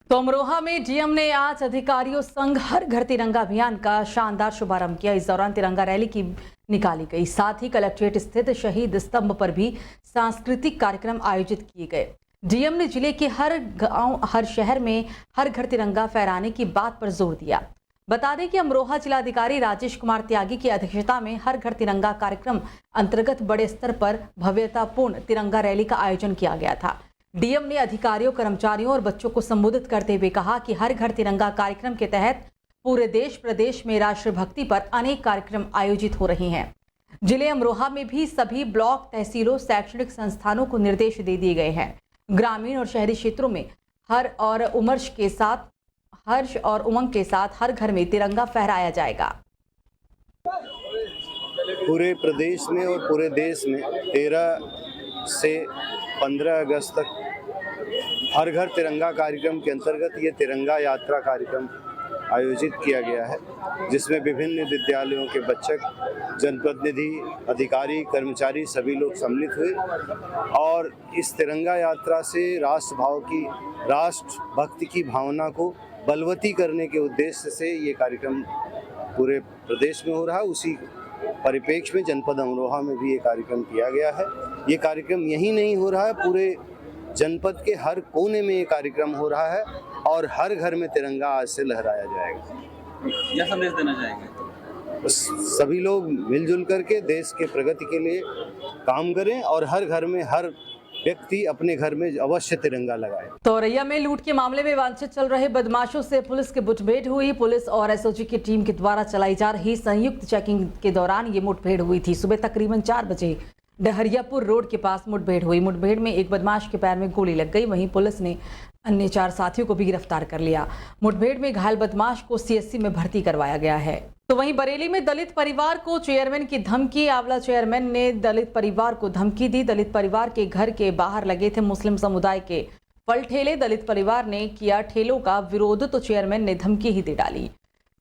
तो अमरोहा में डीएम ने आज अधिकारियों संग हर घर तिरंगा अभियान का शानदार शुभारंभ किया। इस दौरान तिरंगा रैली की निकाली गई, साथ ही कलेक्ट्रेट स्थित शहीद स्तंभ पर भी सांस्कृतिक कार्यक्रम आयोजित किए गए। डीएम ने जिले के हर गांव, हर शहर में हर घर तिरंगा फहराने की बात पर जोर दिया। बता दें कि अमरोहा जिलाधिकारी राजेश कुमार त्यागी की अध्यक्षता में हर घर तिरंगा कार्यक्रम अंतर्गत बड़े स्तर पर भव्यतापूर्ण तिरंगा रैली का आयोजन किया गया था। डीएम ने अधिकारियों, कर्मचारियों और बच्चों को संबोधित करते हुए कहा कि हर घर तिरंगा कार्यक्रम के तहत पूरे देश प्रदेश में राष्ट्रभक्ति पर अनेक कार्यक्रम आयोजित हो रहे हैं। जिले अमरोहा में भी सभी ब्लॉक, तहसीलों, शैक्षणिक संस्थानों को निर्देश दे दिए गए हैं। ग्रामीण और शहरी क्षेत्रों में हर्ष और उमंग के साथ हर घर में तिरंगा फहराया जाएगा। पूरे प्रदेश में और पूरे देश में 13 से 15 अगस्त तक हर घर तिरंगा कार्यक्रम के अंतर्गत ये तिरंगा यात्रा कार्यक्रम आयोजित किया गया है, जिसमें विभिन्न विद्यालयों के बच्चे, जनप्रतिनिधि, अधिकारी, कर्मचारी सभी लोग सम्मिलित हुए और इस तिरंगा यात्रा से राष्ट्रभक्ति की भावना को बलवती करने के उद्देश्य से ये कार्यक्रम पूरे प्रदेश में हो रहा है। उसी परिप्रेक्ष्य में जनपद अमरोहा में भी ये कार्यक्रम किया गया है। ये कार्यक्रम यही नहीं हो रहा है, पूरे जनपद के हर कोने में ये कार्यक्रम हो रहा है और हर घर में तिरंगा आज से लहराया जाएगा। क्या संदेश देना चाहेंगे? सभी लोग मिलजुल करके देश के प्रगति के लिए काम करें और हर घर में हर व्यक्ति अपने घर में अवश्य तिरंगा लगाए। तो औरैया में लूट के मामले में वांछित चल रहे बदमाशों से पुलिस की मुठभेड़ हुई। पुलिस और एसओजी की टीम के द्वारा चलाई जा रही संयुक्त चेकिंग के दौरान ये मुठभेड़ हुई थी। सुबह तकरीबन 4 बजे डहरियापुर रोड के पास मुठभेड़ हुई। मुठभेड़ में एक बदमाश के पैर में गोली लग गई। वहीं पुलिस ने अन्य 4 साथियों को भी गिरफ्तार कर लिया। मुठभेड़ में घायल बदमाश को सीएचसी में भर्ती करवाया गया है। तो वहीं बरेली में दलित परिवार को चेयरमैन की धमकी। आंवला चेयरमैन ने दलित परिवार को धमकी दी। दलित परिवार के घर के बाहर लगे थे मुस्लिम समुदाय के फल ठेले। दलित परिवार ने किया ठेलों का विरोध तो चेयरमैन ने धमकी ही दे डाली।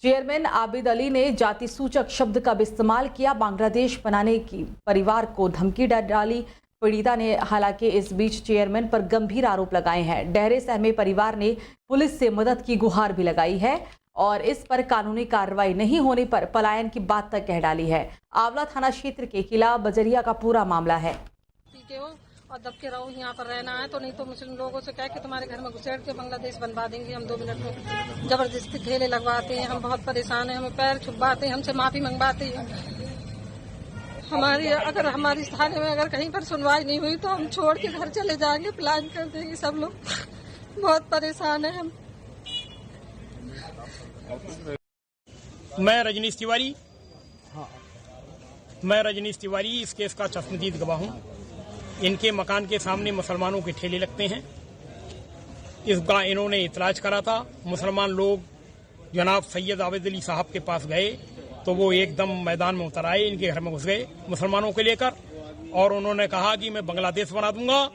चेयरमैन आबिद अली ने जाति सूचक शब्द का भी इस्तेमाल किया। बांग्लादेश बनाने की परिवार को धमकी डाली। पीड़िता ने हालांकि इस बीच चेयरमैन पर गंभीर आरोप लगाए हैं। डहरे सहमे परिवार ने पुलिस से मदद की गुहार भी लगाई है और इस पर कानूनी कार्रवाई नहीं होने पर पलायन की बात तक कह डाली है। आंवला थाना क्षेत्र के किला बजरिया का पूरा मामला है। और दब के रहो, यहाँ पर रहना है तो नहीं तो मुस्लिम लोगों से कह के तुम्हारे घर में घुसेड़ के बांग्लादेश बनवा देंगे हम 2 मिनट में। जबरदस्ती ठेले लगवाते हैं, हम बहुत परेशान हैं, हमें पैर छुपाते हैं, हमसे माफी मंगवाते हैं। अगर हमारी थाने में अगर कहीं पर सुनवाई नहीं हुई तो हम छोड़ के घर चले जाएंगे, प्लान कर देंगे। सब लोग बहुत परेशान है हम। मैं रजनीश तिवारी इस केस का चश्मदीद गवाह हूँ। इनके मकान के सामने मुसलमानों के ठेले लगते हैं। इसका इन्होंने इतलाज करा था। मुसलमान लोग जनाब सैयद आबिद अली साहब के पास गए तो वो एकदम मैदान में उतर आए, इनके घर में घुस गए मुसलमानों को लेकर और उन्होंने कहा कि मैं बांग्लादेश बना दूंगा,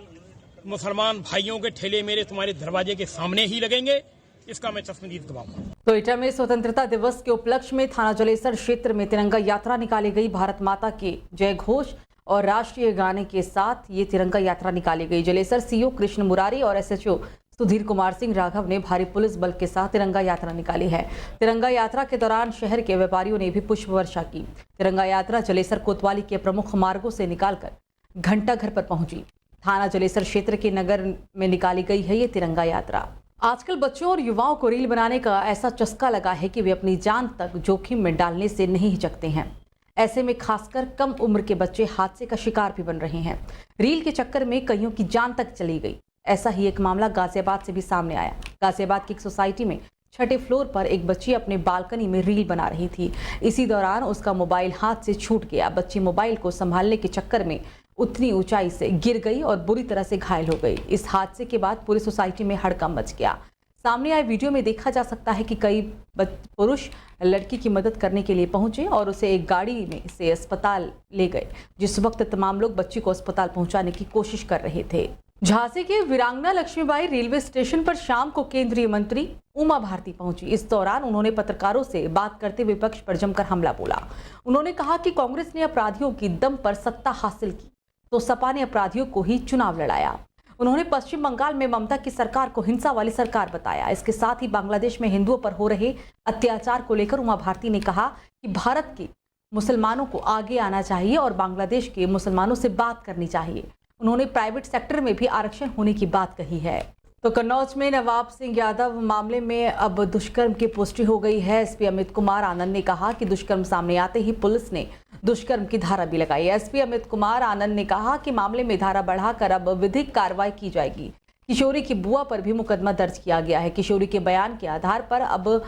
मुसलमान भाइयों के ठेले मेरे तुम्हारे दरवाजे के सामने ही लगेंगे। इसका मैं चश्मदीद गवाह हूँ। तो एटा में स्वतंत्रता दिवस के उपलक्ष्य में थाना जलेसर क्षेत्र में तिरंगा यात्रा निकाली गई। भारत माता के जय घोष और राष्ट्रीय गाने के साथ ये तिरंगा यात्रा निकाली गई। जलेसर सीओ कृष्ण मुरारी और एसएचओ सुधीर कुमार सिंह राघव ने भारी पुलिस बल के साथ तिरंगा यात्रा निकाली है। तिरंगा यात्रा के दौरान शहर के व्यापारियों ने भी पुष्प वर्षा की। तिरंगा यात्रा जलेसर कोतवाली के प्रमुख मार्गों से निकालकर घंटाघर पर पहुंची। थाना जलेसर क्षेत्र के नगर में निकाली गई है ये तिरंगा यात्रा। आजकल बच्चों और युवाओं को रील बनाने का ऐसा चस्का लगा है कि वे अपनी जान तक जोखिम में डालने से नहीं हिचकते हैं। ऐसे में खासकर कम उम्र के बच्चे हादसे का शिकार भी बन रहे हैं। रील के चक्कर में कईयों की जान तक चली गई। ऐसा ही एक मामला गाजियाबाद से भी सामने आया। गाजियाबाद की एक सोसाइटी में 6ठे फ्लोर पर एक बच्ची अपने बालकनी में रील बना रही थी। इसी दौरान उसका मोबाइल हाथ से छूट गया। बच्ची मोबाइल को संभालने के चक्कर में उतनी ऊंचाई से गिर गई और बुरी तरह से घायल हो गई। इस हादसे के बाद पूरी सोसाइटी में हड़कंप मच गया। सामने आए वीडियो में देखा जा सकता है कि कई पुरुष लड़की की मदद करने के लिए पहुंचे और उसे एक गाड़ी में से अस्पताल ले गए। जिस वक्त तमाम लोग बच्ची को अस्पताल पहुंचाने की कोशिश कर रहे थे। झांसी के वीरांगना लक्ष्मीबाई रेलवे स्टेशन पर शाम को केंद्रीय मंत्री उमा भारती पहुंची। इस दौरान उन्होंने पत्रकारों से बात करते हुए विपक्ष पर जमकर हमला बोला। उन्होंने कहा कि कांग्रेस ने अपराधियों की दम पर सत्ता हासिल की तो सपा ने अपराधियों को ही चुनाव लड़ाया। उन्होंने पश्चिम बंगाल में ममता की सरकार को हिंसा वाली सरकार बताया। इसके साथ ही बांग्लादेश में हिंदुओं पर हो रहे अत्याचार को लेकर उमा भारती ने कहा कि भारत के मुसलमानों को आगे आना चाहिए और बांग्लादेश के मुसलमानों से बात करनी चाहिए। उन्होंने प्राइवेट सेक्टर में भी आरक्षण होने की बात कही है। तो कन्नौज में नवाब सिंह यादव मामले में अब दुष्कर्म की पुष्टि हो गई है। एसपी अमित कुमार आनंद ने कहा कि दुष्कर्म सामने आते ही पुलिस ने दुष्कर्म की धारा भी लगाई। एसपी अमित कुमार आनंद ने कहा कि मामले में धारा बढ़ाकर अब विधिक कार्रवाई की जाएगी। किशोरी की बुआ पर भी मुकदमा दर्ज किया गया है। किशोरी के बयान के आधार पर अब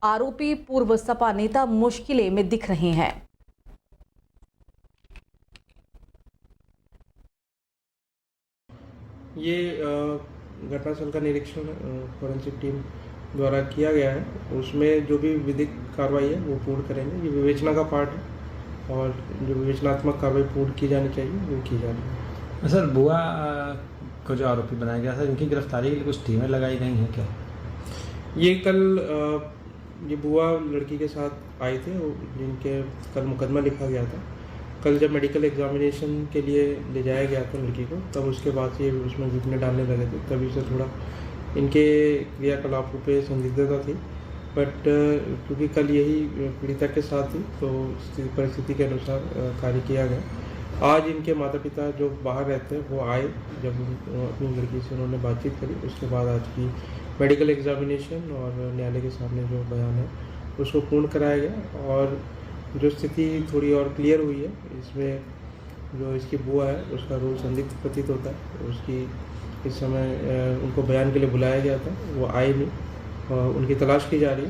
आरोपी पूर्व सपा नेता मुश्किलें में दिख रहे हैं। ये घटनास्थल का निरीक्षण फॉरेंसिक टीम द्वारा किया गया है। उसमें जो भी विधिक कार्रवाई है वो पूर्ण करेंगे। ये विवेचना का पार्ट है और जो विवेचनात्मक कार्रवाई पूर्ण की जानी चाहिए वो की जा रही है। सर, बुआ को जो आरोपी बनाया गया था, इनकी गिरफ्तारी के लिए कुछ टीमें लगाई गई हैं क्या? ये कल ये बुआ लड़की के साथ आए थे, जिनके कल मुकदमा लिखा गया था। कल जब मेडिकल एग्जामिनेशन के लिए ले जाया गया था लड़की को, तब उसके बाद से उसमें विघ्न डालने लगे थे। तभी से थोड़ा इनके क्रियाकलापों पे संदिग्धता थी। बट क्योंकि कल यही पीड़िता के साथ थी तो परिस्थिति के अनुसार कार्य किया गया। आज इनके माता पिता जो बाहर रहते हैं वो आए, जब अपनी लड़की से उन्होंने बातचीत करी, उसके बाद आज की मेडिकल एग्जामिनेशन और न्यायालय के सामने जो बयान है उसको पूर्ण कराया गया और जो स्थिति थोड़ी और क्लियर हुई है। इसमें जो इसकी बुआ है उसका रोल संदिग्ध प्रतीत होता है। उसकी इस समय उनको बयान के लिए बुलाया गया था, वो आए नहीं, उनकी तलाश की जा रही है।